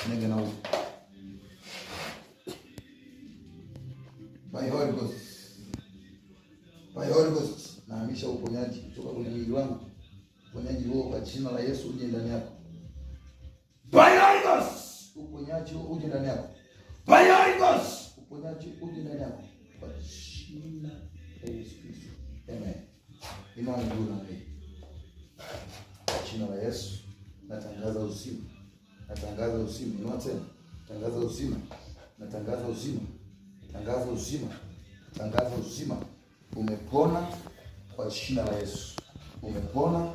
nenge na huko. By Holy Ghost. By Holy Ghost. Nahamisha uponyaji kutoka kwenye mwili wangu. Uponyaji huo kwa jina la Yesu uje ndani yako. By Holy Ghost. Uponyaji huo uje ndani yako. By Holy Ghost. Uponyaji uje ndani yako. Kwa jina la Yesu Kristo. Amen. Inua miguu na mbele. Kwa jina la Yesu natangaza uzima. Natangaza uzima. Inua tena. Tangaza uzima. Natangaza uzima. Tangaza uzima. Tangaza uzima. Umepona kwa jina la Yesu. Umepona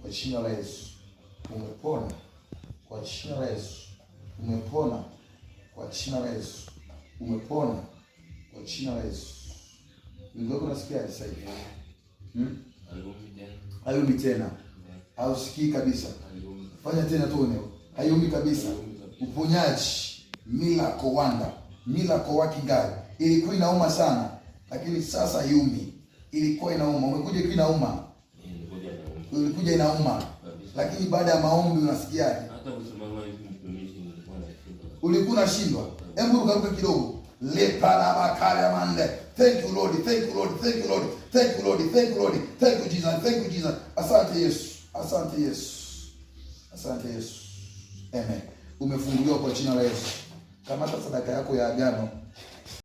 kwa jina la Yesu. Umepona kwa jina la Yesu. Umepona kwa jina la Yesu. Umepona kwa jina la Yesu. Ndio nasikia sasa hivi. Hayumi tena. Hausikii kabisa. Fanya tena tu eneo. Hayumi kabisa. Uponyaji. Miracle wonder. Miracle working God. Ilikuwa inauma sana, lakini sasa hayumi. Ilikuwa inauma. Umekuja kwa inauma. Ulikuja inauma. Lakini baada ya maombi unasikiaje? Hata kusimama hivi mtumishi nilikuwa nashindwa. Ulikuwa unashindwa. Hebu ruka kidogo. Lepara bakara mande. Thank you Lord. Thank you Lord. Thank you Lord. Thank you Lord. Thank you Lord. Thank you Jesus. Thank you Jesus. Asante Yesu. Asante Yesu. Asante Yesu. Amen. Umefunguliwa kwa jina la Yesu. Kamata sadaka yako ya agano.